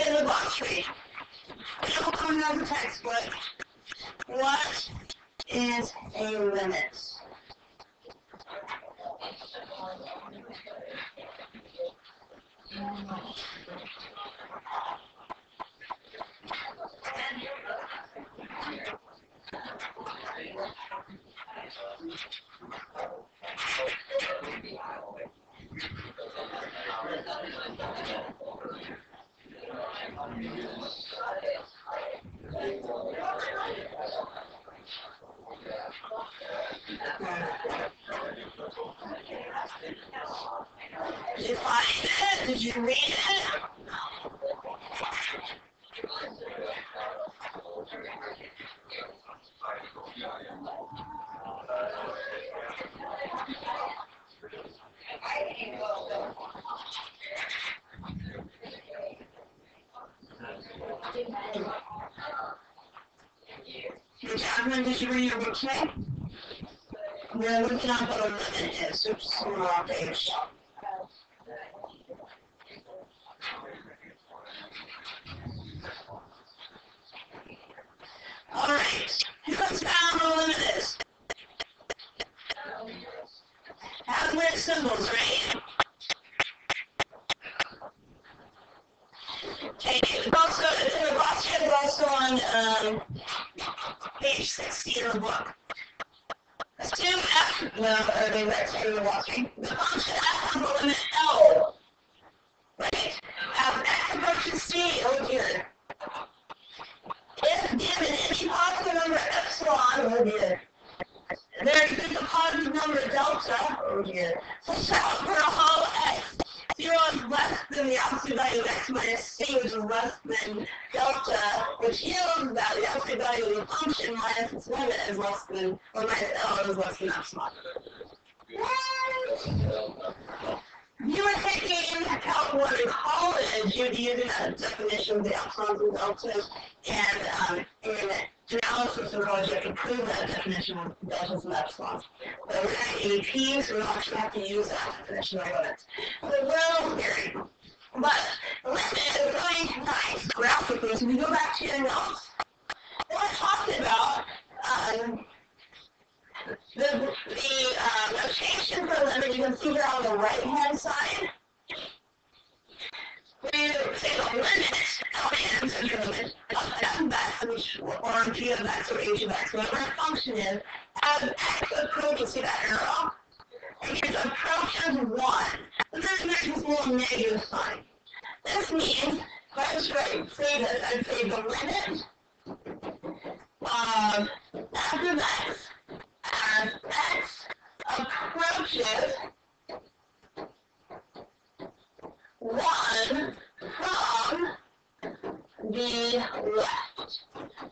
say in the box tree? It'll come out of the textbook. What is a limit? Did you find it? Did you read it? Catherine, did you read your book today? We're looking up what a limit is, so just on our page. Alright, who's found what a limit is? Has weird symbols, right? Okay, the box is also on page 60 of the book. Assume f, or maybe that's what you're watching. The function f has a limit L, right? As x approaches c, oh dear. If given any positive number epsilon, oh dear. There exists a positive number delta, oh dear. So for all x, 0 is less than the absolute value of x minus c, which is less than delta, which yields that the absolute value of the function minus its limit is less than, or minus L is less than epsilon. What? You were taking Calc 1 in college, you'd be using a definition of the epsilons and deltas, and in analysis in college, you have to prove that definition of deltas and epsilons. But we're at AP, so we don't actually have to use that definition of limits. So it's a little scary. But the limit is really nice graphically. So if you go back to your notes, what I talked about, the notation for limit, you can see here on the right-hand side. We say the limit, L is the limit, of f of x, or g of x, or h of x, whatever our function is, as x approaches, see that arrow? It approaches 1. And this makes this little negative sign. This means, if I was to say this, I'd say the limit of f of x as x approaches 1 from the left.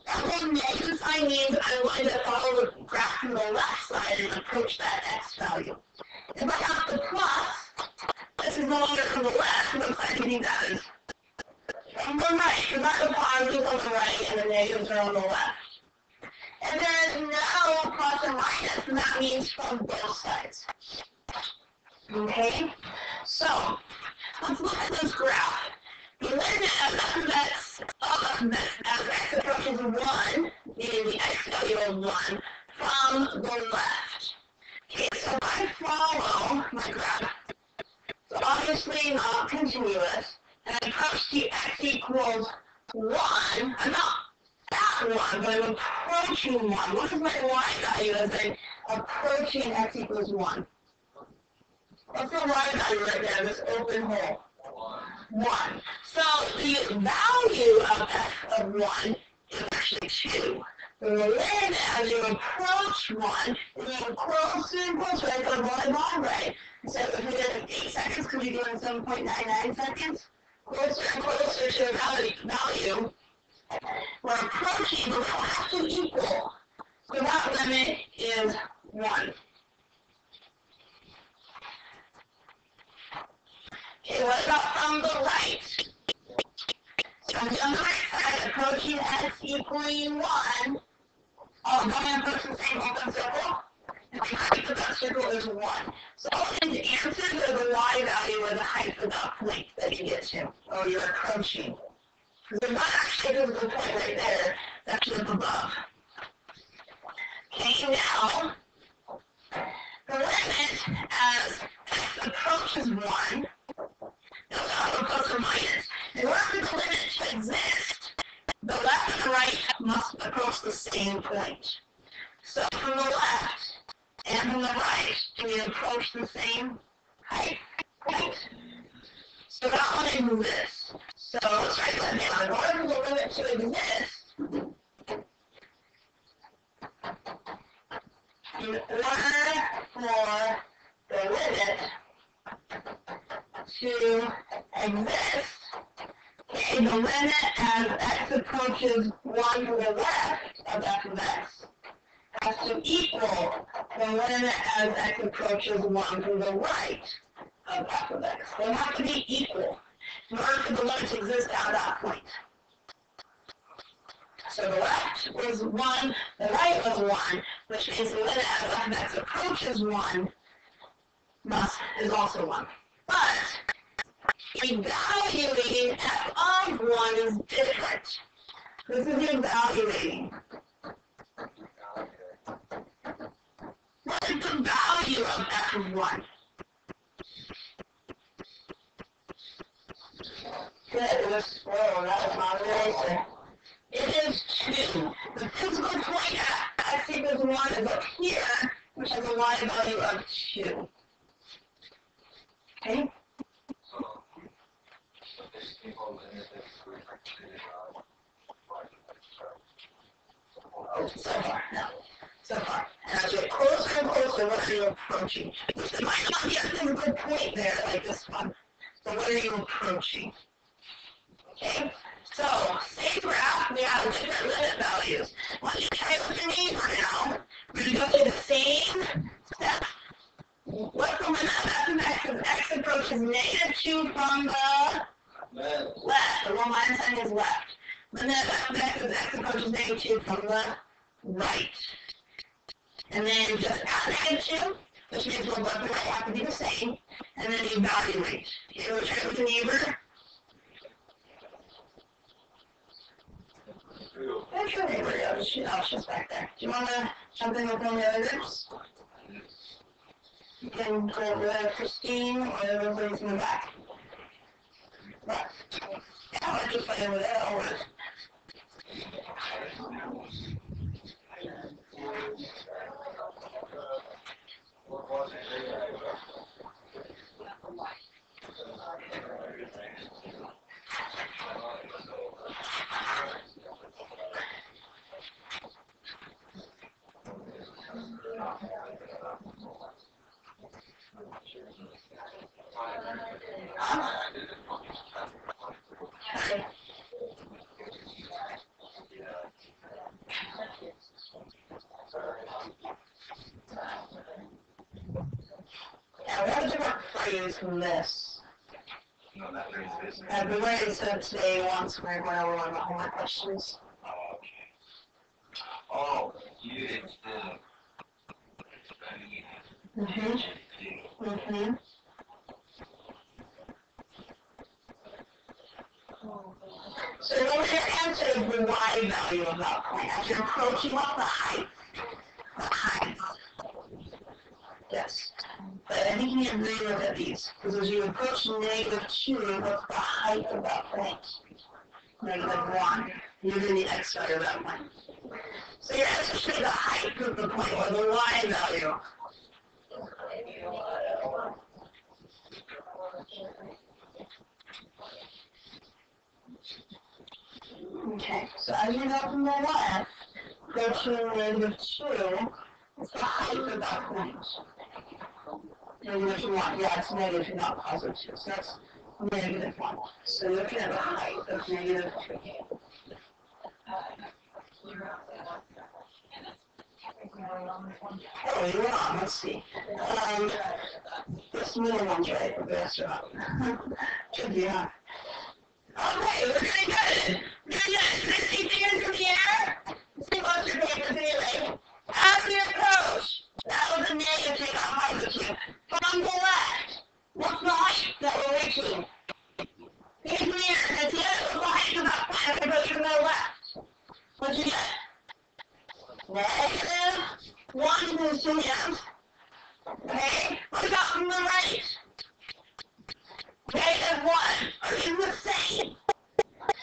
That little negative sign means I'm going to follow the graph from the left side and approach that x value. If I have the plus, this is no longer from the left, it looks like anything that is from the right, because that's the positives on the right and the negatives are on the left. And there is no plus or minus, and that means from both sides. Okay? So, let's look at this graph. The limit of f of x as x approaches 1, meaning the x value of 1, from the left. Okay, so if I follow my graph, it's obviously not continuous, and I approach to x equals 1, I'm not at 1, but I'm approaching 1. What is my y value as I'm approaching x equals 1? What's the y value right there, this open hole? 1. So the value of f of 1 is actually 2. The limit as you approach 1 is getting closer and closer, right? So volleyball, right? So if we did 8 seconds, could we do it in 7.99 seconds? Closer and closer to the value. We're approaching, but we don't have to equal. So that limit is 1. Okay, what about from the right? So on the right side, approaching x equaling 1. Oh, I'm going to approach the same open circle. And the height of that circle is 1. So in the answer to the y value or the height of that point that you get to, or you're approaching. There's not actually a physical point right there. It's actually up above. Okay, now, the limit as x approaches 1, it'll have a plus or minus. In order for the limit to exist, the left and the right must approach the same point. So from the left and from the right, do we approach the same height point? So that one exists. So let's write that down. In order for the limit to exist, in order for the limit to exist, okay, the limit as x approaches 1 to the left of f of x has to equal the limit as x approaches 1 to the right of f of x. They have to be equal in order for the limit to exist at that point. So the left was 1, the right was 1, which means the limit as f of x approaches 1 is also 1. But evaluating f of 1 is different. This is evaluating. What is the value of f of 1? Good, it was slow. That was not an answer. It is 2. The physical point at x equals 1 is up here, which has a y value of 2. Okay? So far, no. So far. And as you get closer and closer, what are you approaching? There might not be a physical point there like this one. So what are you approaching? Okay? So, say for f, we have different limit values. Let me try it with the neighbor now. We're going to go through the same steps. What's the limit of f of x as x approaches negative 2 from the left? The one line sign is left. Limit of f of x as x approaches negative 2 from the right. And then just add negative 2, which means the left and right have to be the same. And then evaluate. Okay, we'll try it with the neighbor. There's your neighbor. She's back there. Do you want to jump in with one of the other groups? You can go with Christine or everybody's in the back. Right. Yeah, I'll just play over there. Over. Now, we have a different phrase from this. I've been writing so today once we're going over one of the homework questions. Oh, you did So remember your answer is the y value of that point. As you're approaching up the height. The height. Yes. But I think you need to really look at these. Because as you approach negative 2, what's the height of that point? Negative 1. You're going to need x value of that point. So your answer should be the height of the point, or the y value. Okay, so as you go from the left, go to negative 2, what's the height of that point? Negative 1, yeah, it's negative, not positive 2, so that's negative 1. So you're looking at the height of negative 2. Oh, you're wrong, let's see. This middle one's right, but the rest are not. Should be on. Okay, we're doing good. We're doing good. Can I see fingers in the air? See what's your fingers anyway. As we approach, that was a negative, take out positive. From the left, what's the height that we're reaching? Fingers in the air. That's the height of that point What'd you get? Negative 1%. Okay? What about from the right? Negative 1. Are these the same?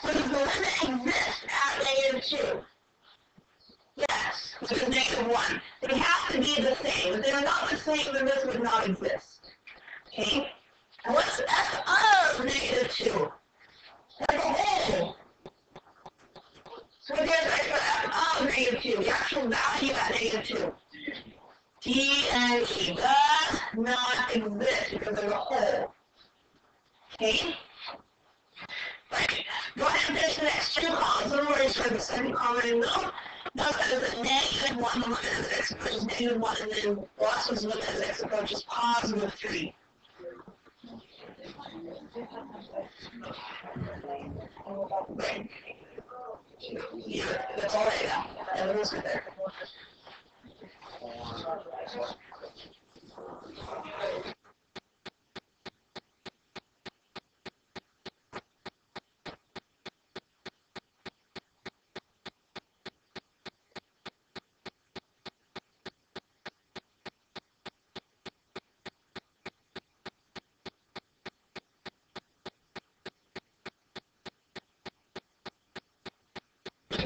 So does the limit exist at negative 2? Yes, which is negative 1. They have to be the same. If they're not the same, then this would not exist. Okay? And what's f of negative 2? That's a whole. So what is f of negative 2? The actual value at negative 2. D and E does not exist because there's a whole. Okay? Right. Go ahead and finish the next two columns. Don't worry for the second column in the middle. Notice that there's a negative 1, the limit as x approaches negative 1, and then loss was limit as x approaches positive 3. Right. Yeah, that's all right now. Everyone's good there.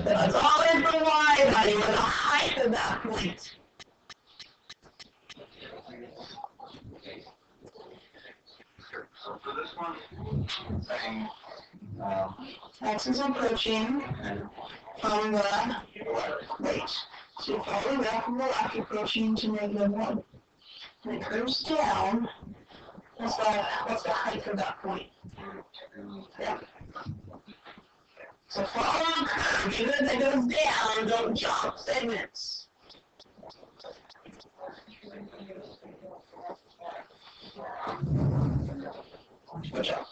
That's always the y value or the height of that point. So for this one, saying X is approaching from the right. So you follow the left from the left approaching to negative 1. And it curves down. What's the height of that point? Yeah. So follow the curve. Even if it goes down, don't jump segments. Good job.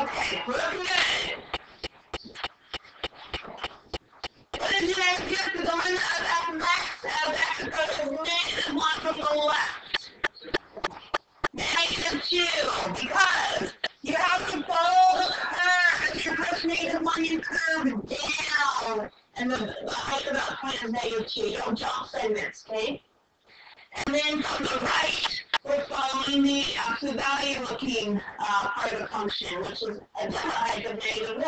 Okay, looking good. What did you guys get to the limit of f max as x approaches negative 1 from the left? Negative 2, because you have to follow the curve. If you're approaching negative 1, you curve down. And the height of that point is negative 2. You don't jump segments, okay? And then from the right, we're following the absolute value looking part of the function, which is a limit height of negative 1.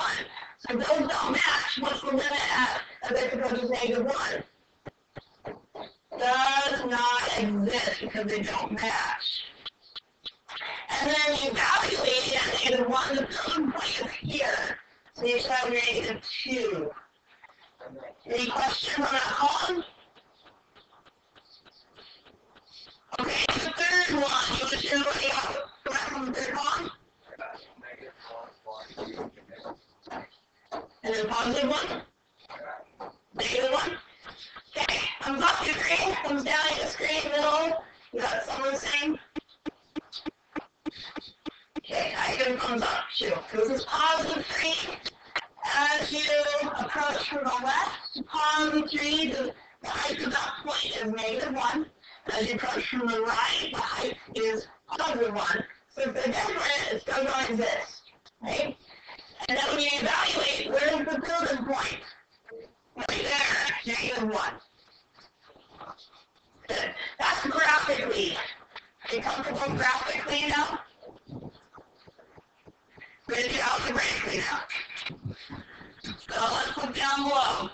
So those don't match. What's the limit at as x approaches negative 1? Does not exist because they don't match. And then you evaluate it at negative 1. The building point is here. So you should have negative 2. Any questions on that column? Okay, the third one. You want to share what you got correct on the third column? And then positive 1? Negative 1? Okay, thumbs up, you agree? Thumbs down, you disagree, middle. You got someone saying? Okay, I give thumbs up, too. This is positive 3. As you approach from the left to positive 3, the height of that point is negative 1. As you approach from the right, the height is positive 1. So if they're different, it still going to exist, right? And then when you evaluate, where's the building point? Right there, negative 1. Good. That's graphically. Are you comfortable graphically now? Ready to do algebraically now. So let's look down below.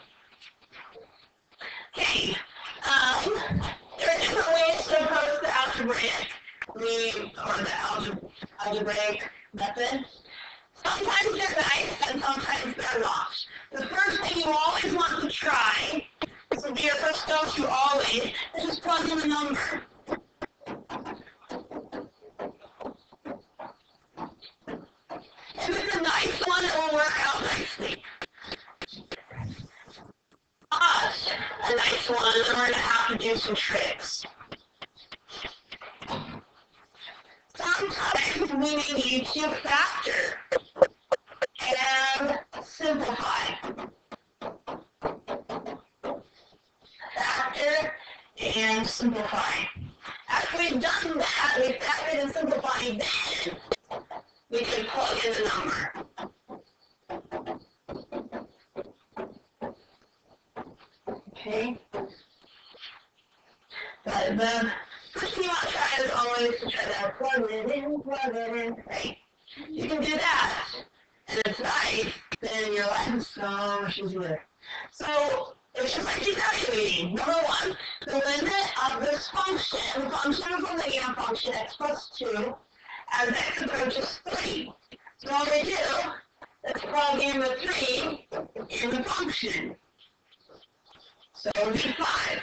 Okay. There are different ways to approach the algebraic method. Sometimes they're nice and sometimes they're not. The first thing you always want to try, this will be your first go-to always, is just plug in the number. If it's a nice one, it will work out nicely. But a nice one, we're going to have to do some tricks. Sometimes we need to factor and simplify. and simplify. After we've done that, we've factored and simplified, then we can plug in the number. Okay? But the first thing you want to try is always to try to plug it in, right? You can do that, and it's nice, then your life is so much easier. So, it's just like evaluating. Number one, the limit of this function, the function of the linear function, x plus 2, as x approaches 3. So what we do, let's plug in the 3 in the function. So it would be 5.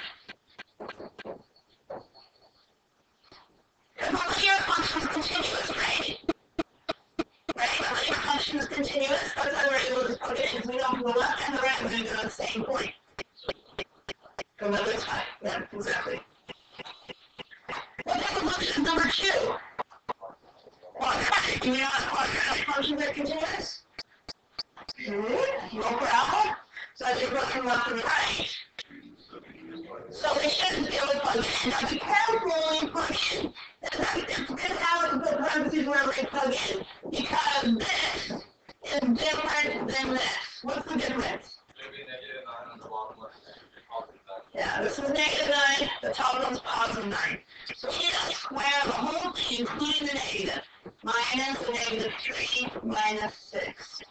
The linear function is continuous, right? Right? The linear function is continuous, that's why we're able to plug it in. So we know from the left and the right, we're going to go to the same point. From the other side. Yeah, exactly. What type of function is number 2? Quadratic. Do you know what quadratic functions are continuous? Roll for alpha. So as you go from left to right. So we shouldn't be able to plug in. Now be careful when you plug in. It's good how to put parentheses wherever you plug in. Because this is different than this. What's the difference? Maybe negative 9 on the bottom left. Yeah, this is negative 9, the top one's positive 9. So we need to square the whole thing, including the negative. Minus the negative 3 minus 6.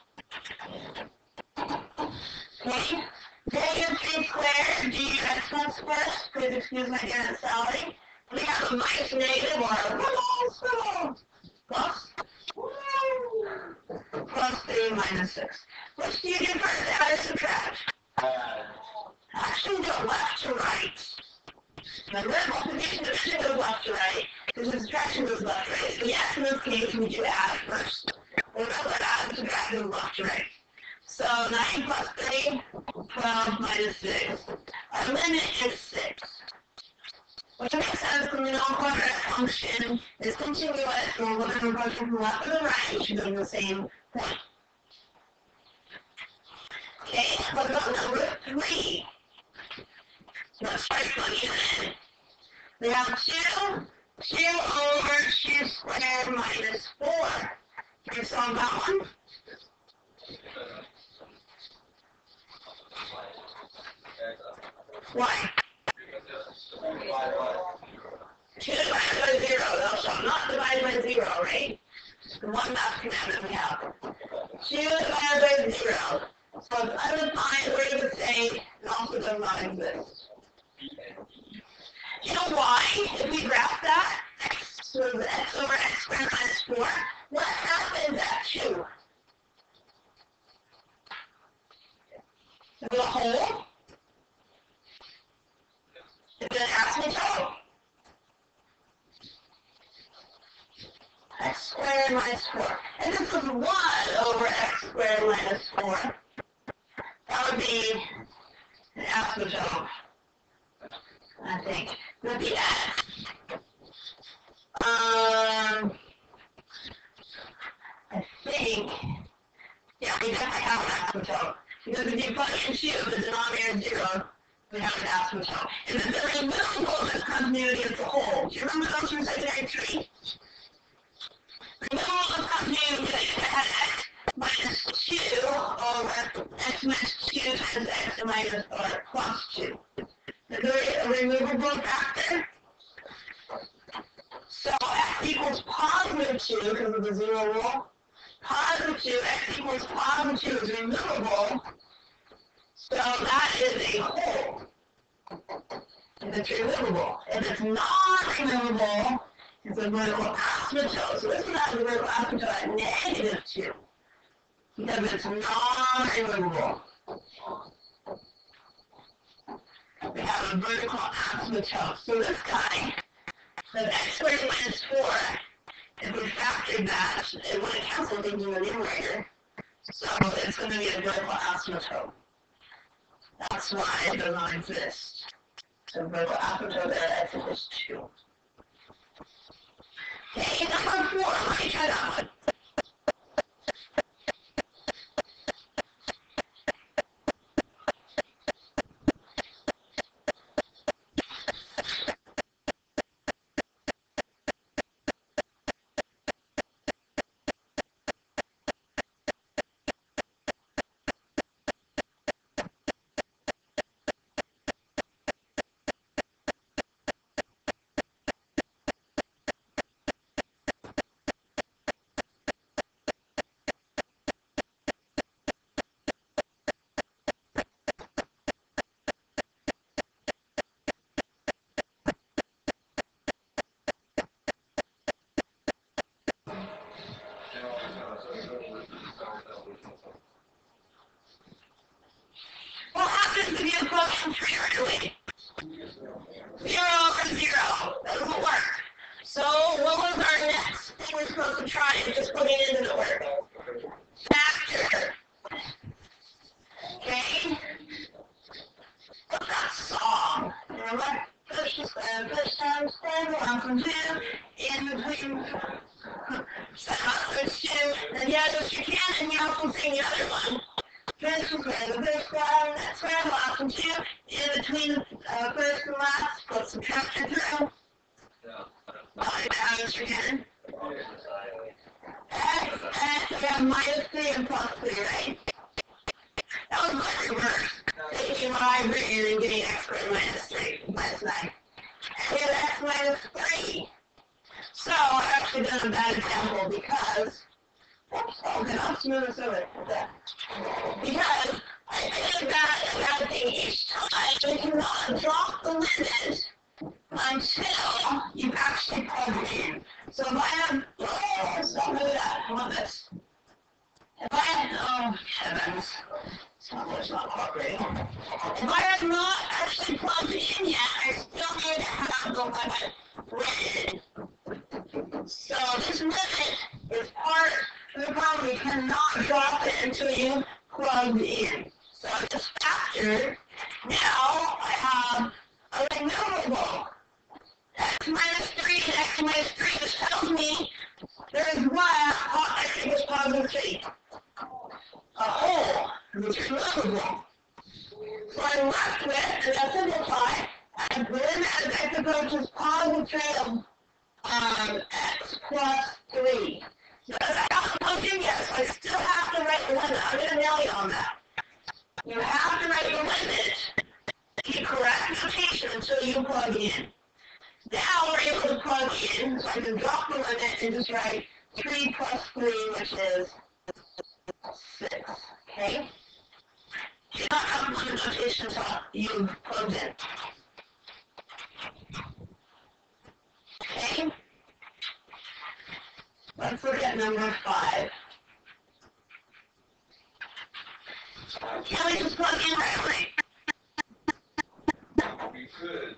Okay? Negative 3 squared, do your exponents first. Please excuse my irregularity. We have a minus negative or plus 3 minus 6. Which do you do first? Add or subtract? Actually go left to right. Remember, multiplication division goes left to right, because the subtraction goes left to right. So yes, in this case, we do add first. Remember that add and subtract goes left to right. So 9 plus 3, 12 minus 6. Our limit is 6. Which makes sense because we know quadratic function is continuous, so we're looking at function from left to the right, we should go to the same point. Okay, what about number 3? Let's start plugging in. We have 2 over 2 squared minus 4. Can you solve that one? Why? 2 divided by 0, thou shalt not divide by 0, right? The one math commandment we have. 2 divided by 0. So it's undefined, we're going to say it also does not exist. You know why? If we graph that, so x over x squared minus 4, what happens at 2? The whole? Is it asymptote? X squared minus 4. And this is 1 over x squared minus 4. That would be an asymptote, I think. It would be x. I think, yeah, we definitely have an asymptote. Because if you plug in 2, the denominator is 0, we have an asymptote. And then the removal of this continuity as a whole. Do you remember those from secondary tree? Removal of continuity had x minus 2 over x minus 2 times x minus or plus 2. Is there a removable factor? So x equals positive 2 because of the 0 rule. Positive 2, x equals positive 2 is removable. So that is a whole. If it's removable. If it's not removable, it's a vertical asymptote. So this is not a vertical asymptote at negative 2. Because it's non-removable. We have a vertical asymptote. So this guy, the x squared minus 4, if we factored that, it wouldn't cancel things in the numerator. So it's going to be a vertical asymptote. That's why it does not exist. So vertical asymptote there, x equals 2. Okay, number 4, let me try that one. approaching 3 right away. 0 over 0. Doesn't work. So what was our next thing we're supposed to try and just put it into the order? Factor. Okay? What's that song? Remember? Push times 10, 1 from 2, in between, set up, push 2, and yeah, just you can, and you also sing the other one. Push one, next one, 1 from 2, in between first and last, put some factor through. Like that, Mr. Cannon. Yeah, minus 3 and plus 3, right? That was my reverse. Taking my written and getting x squared minus 3, minus 9. And get x minus 3. So, I've actually done a bad example because, oops, okay, I'll smooth this over. Because I did that thing each time, you cannot drop the limit until you actually plug it in. So if I have, stop with that, I want this. If I had, oh heavens, software's not cooperating. If I have not actually plugged it in yet, I still need to have the limit written. So this limit is part of the problem. You cannot drop it until you plug it in. So this factor, now I have a removable. X minus 3 and x minus 3, this tells me there is one, I think it's positive 3. A whole, which is removable. So I'm left with, and I simplify, I limit as x approaches positive 3 of x plus 3. But I haven't plugged in yet, so I still have to write the limit. I'm going to nail you on that. You have to write the limit in correct notation until you plug in. Now we're able to plug in, so I can drop the limit and just write 3 plus 3, which is 6. Okay? Do not have limit notation until you've plugged in. Okay? Let's look at number 5. Can we just plug in right away? We could.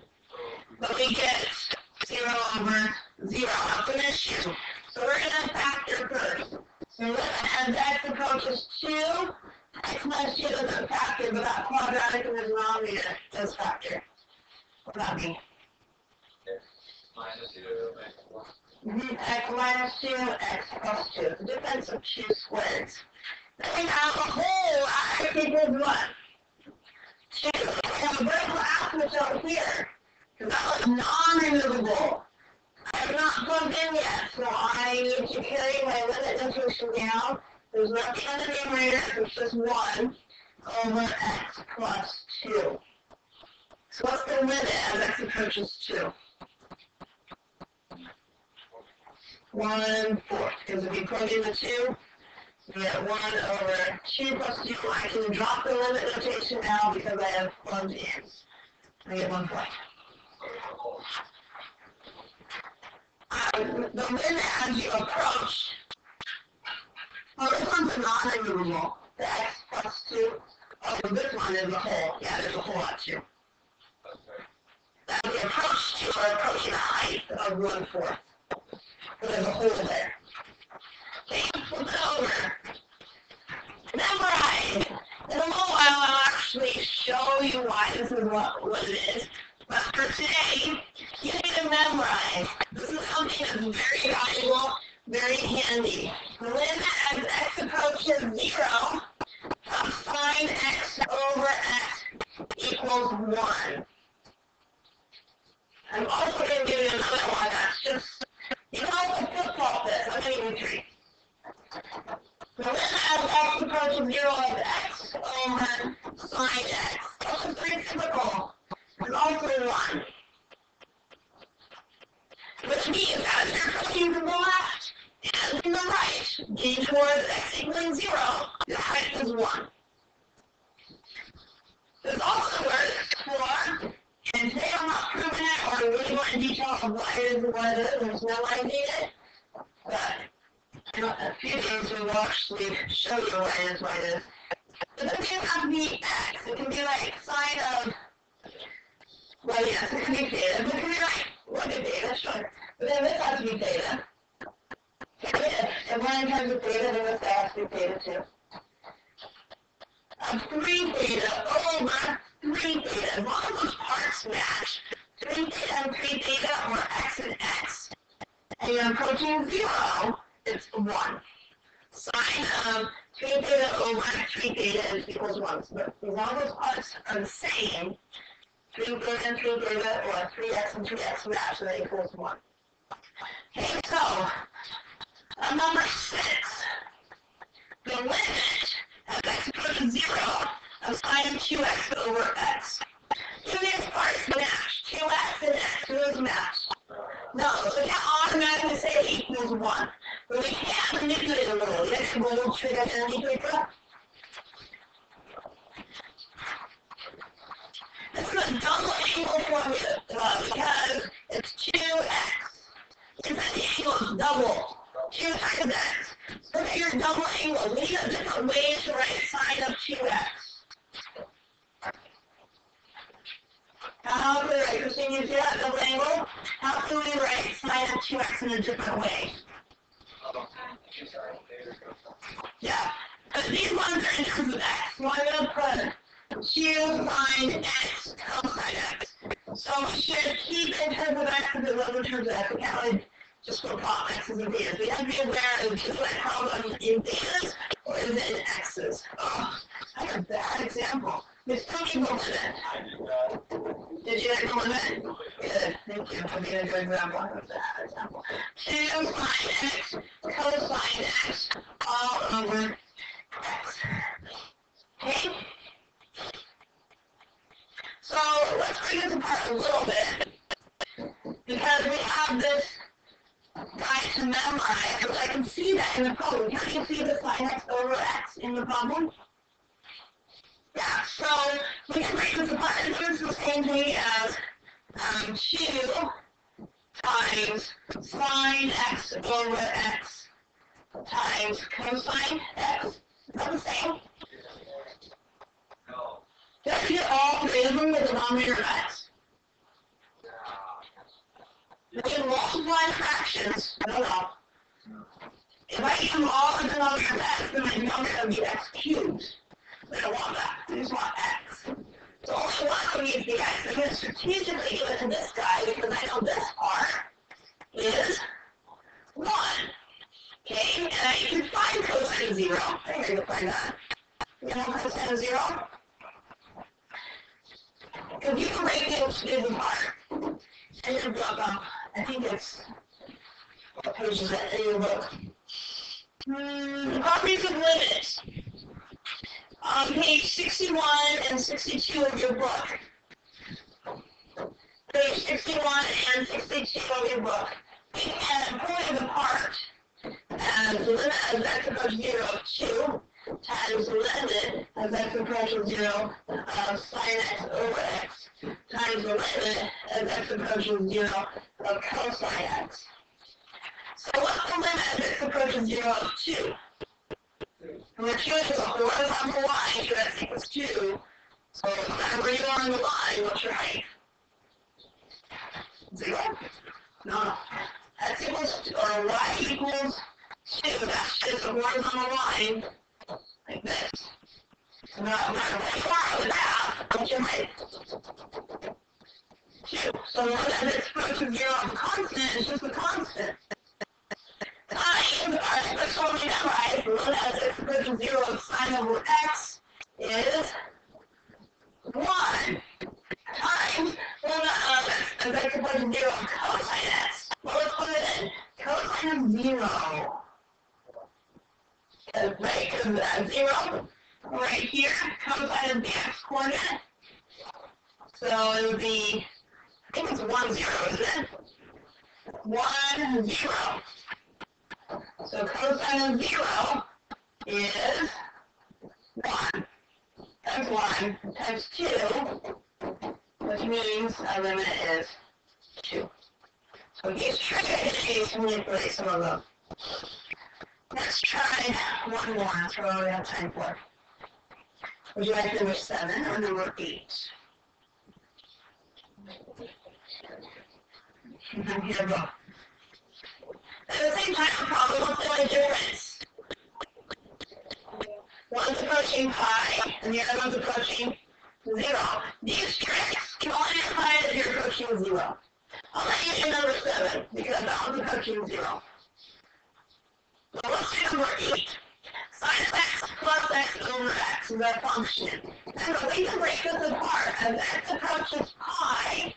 But we get 0 over 0. That's an issue. So we're going to factor first. So as x approaches 2, x minus 2 doesn't factor, but that quadratic in the denominator does factor. What does that mean? X minus 2, x plus 2. X minus 2, x plus 2. It's a difference of 2 squares. Then we have a whole x equals what? 2. We have a vertical axis over here. Because that was non-removable. I have not plugged in yet, so I need to carry my limit notation down. There's nothing in the numerator, it's just 1 over x plus 2. So what's the limit as x approaches 2? 1/4. Because if you plug in the 2, you get 1 over 2 plus 2. I can drop the limit notation now because I have plugged in. I get 1 point. The limit as you approach, well, this one's non-removable, the x plus 2. Oh, well, this one is a whole. Yeah, there's a whole lot too. As we approach 2, we're approaching a height of 1/4. So there's a hole there. Okay, flip it over. Memorize. In a little while, I'll actually show you why this is what it is. But for today, you need to memorize. This is something that's very valuable, very handy. The limit as x approaches 0 of sine x over x equals 1. I'm also going to give you another one that's just, you know, it's a football fit. I'm going to give you 3. The limit as x approaches 0 of x over sine x. This is pretty typical. And also 1. Which means as you're approaching from the left and from the right, getting towards x equaling 0, the height is 1. This also works for, and today I'm not proving it or really going into detail of what it is and what it is, there's no way I need it, but in a few days we will actually show you what it is, what it is. But it doesn't have to be x, it can be like sine of Well, yes, it could be theta, but it could be right. Look at theta, sure. But then this has to be theta. If 1 times of theta, then this has to be theta too. 3 theta over 3 theta. As long as those parts match, 3 theta and 3 theta, or x and x, and you're approaching 0, it's 1. Sine of 3 theta over 3 theta is equals 1. So as long as those parts are the same, 3 theta and 3 theta, or 3x and 3x match, so that equals 1. Okay, so, number 6, the limit of x approaches 0 of sine of 2x over x. Do these parts match? 2x and x, do those match? No, so we can't automatically say it equals 1. But we can manipulate it a little. You guys can go a little trick at underneath that. This is a double angle formula because it's 2x. Because the angle is double. 2 times x. So if you're double angle, we need a different way to write sine of 2x. How can we write, Christine, you see that double angle? How can we write sine of 2x in a different way? Yeah, but these ones are in terms of x. So I'm going to put 2 sine x cosine x. So we should keep in terms of x as it was in terms of x. We can't really just put plot x's and thetas. We have to be aware of is it problem in thetas or is it in x's? Oh, that's a bad example. We still need the limit. Did you get the limit? Good, thank you for being a good example. That's a bad example. 2 sine x cosine x all over x. Okay? So let's break this apart a little bit because we have this guy to memorize, but I can see that in the problem. Can you see the sine x over x in the problem? Yeah, so we can break this apart. This is the same thing as 2 times sine x over x times cosine x. Is that the same? No. Just get all three of them with the denominator of x. We can multiply fractions. No. If I give them all the denominator of x, then my denominator would be x cubed. We don't want that. We just want x. So only one of these the x. I'm going to strategically give it to this guy because I know this part is 1. Okay? And I can find cosine of 0. I think I can find that. You know cosine of 0? Because you can break it apart. And then drop out. I think it's what page is that in your book? Properties of limits. On page 61 and 62 of your book. Page 61 and 62 of your book. We can pull it apart as the limit as x approaches 0 of 2 times the limit as x approaches 0 of sine x over x times the limit as x approaches 0 of cosine x. So what's the limit as x approaches 0 of 2? And we're choosing the horizontal line, so x equals 2. So whenever you are on the line, what's your height? 0? No. X equals, or y equals 2. That's just a horizontal line, like this. So now I'm not going to far with that. What's your height? 2. So the limit as x approaches 0 of a constant is just a constant. Times our special memorize the limit as x approaches 0 of sine over x is 1 times the limit of x approaches 0 of cosine x. Well, let's put it in. Cosine of 0. Right, because that's 0 right here, cosine of the x coordinate. So it would be, I think it's 1, 0, isn't it? 1, 0. So cosine of 0 is 1 times 1 times 2, which means our limit is 2. So these tricks to manipulate some of them. Let's try one more. That's what we have time for. Would you like number 7 or number 8? Here, both. At the same time, probably what's the only difference? One's approaching pi, and the other one's approaching 0. These tricks can only be applied if you're approaching 0. I'll let you do number 7, because that one's approaching 0. So let's do number 8. Sin of x plus x over x is our function. And we can break this apart. As x approaches pi,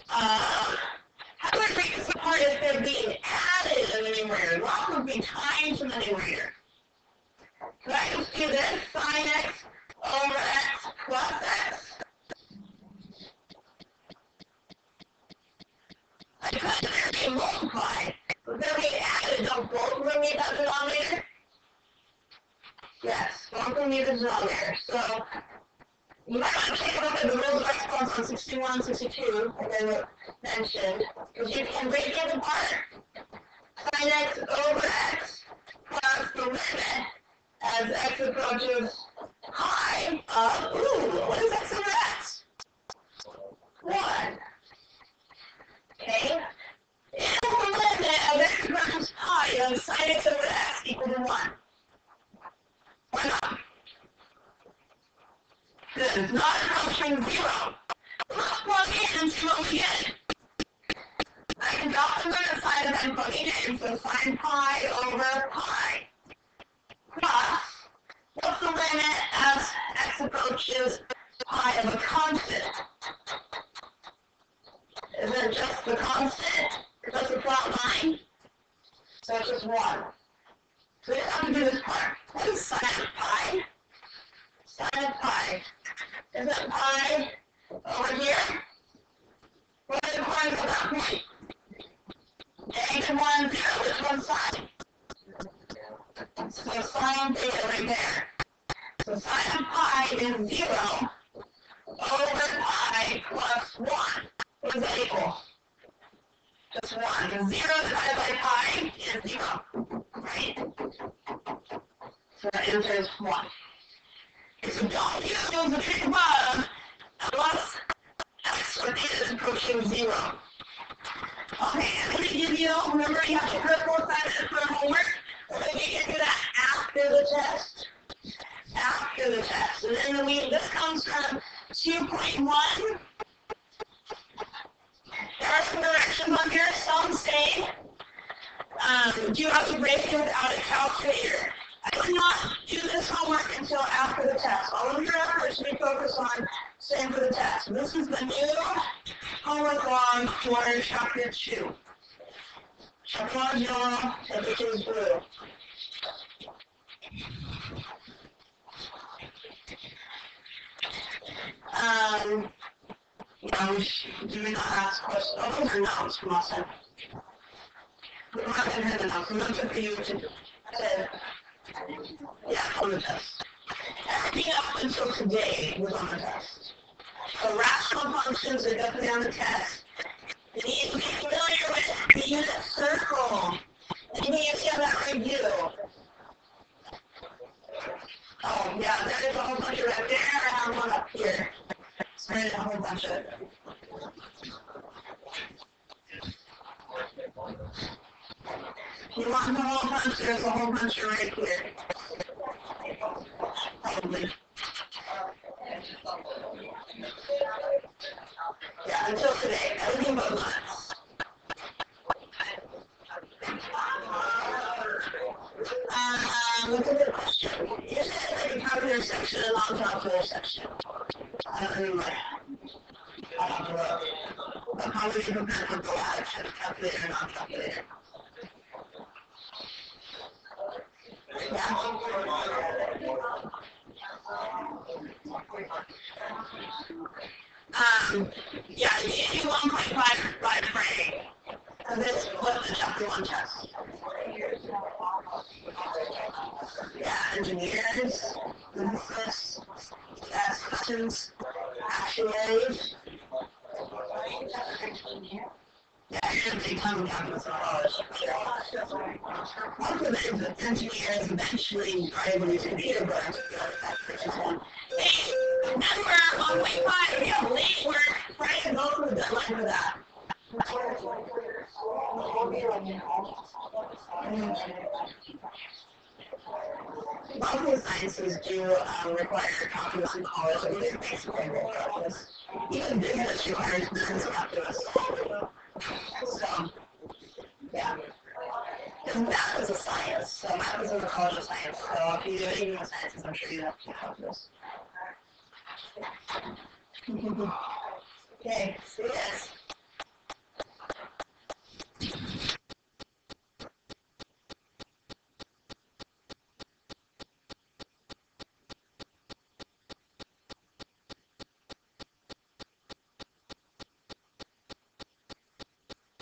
how do we break this apart if they're being added in the numerator? They're also being times in the numerator. So I can do this, sin x over x plus x. I cut they're being multiplied. But they're being added. Don't both of them need that denominator? Yes, both of them need the denominator. So you might want to take a look at the rules of exponents on 61 and 62, as I mentioned, because you can break it apart. Sin x over x plus the limit as x approaches pi of, what is x over x? 1. Okay? If the limit of x approaches pi of sin x over x equal to 1. Why not? This is not approaching 0. Let's plug in and see what we get. I can drop the limit side of n plug in, so sin pi over pi. Plus, what's the limit as x approaches pi of a constant? Is it just the constant? Because that's a flat line. So it's just 1. So we have to do this part. What is sin of pi? Sin of pi. Is it pi over here? What are the points at that point? Negative 1, 0, it's one side. So sin theta right there. So sin of pi is 0 over pi plus 1. What does that equal? Just 1. And 0 divided by pi is 0. Right? So the answer is 1. Okay, so don't use the trick above unless x or theta is approaching 0. Okay, I'm going to give you, remember you have to put both sides for homework. We're going to get into that after the test. After the test. And then this comes from 2.1. There are some directions on here. Some say do you have to break it out a calculator. I would not do this homework until after the test. All of your efforts should be focused on staying for the test. This is the new homework log for chapter 2. Chapter 1 is yellow, chapter 2 is blue. Do we not ask questions? Oh, those are notes from last time. We don't have to hear the notes. I'm not for you to yeah, on the test. Everything up until today was on the test. So rational functions are definitely on the test. You need to be familiar with the unit circle. Anything you see on that review? Oh, yeah, there is a whole bunch of right there and one up here. So there's a whole bunch of it. You want the whole bunch, there's a whole bunch right here. Probably. Yeah, until today. Everything but months. Look at the question. Is it like a calculator section and non-calculator section? I don't remember. I don't know. But how would you compare the calculator and non-calculator? Yeah. Yeah, you do 1.5 by frame. And this was the chapter 1 test. Yeah, engineers, physicists, ask questions, actuaries. Yeah, you're going to take time to calculus in college. One of the engineers eventually are able to use computer programs to do that. Hey, remember 1.5, we have late work, right? And go for the deadline for that. Most of the sciences do require calculus in college, at least basic level calculus. Even business requires business calculus. So, yeah. Because math is a science, so math is in the College of Science. So if you do anything with sciences, I'm sure you have to calculus. Okay, see you guys.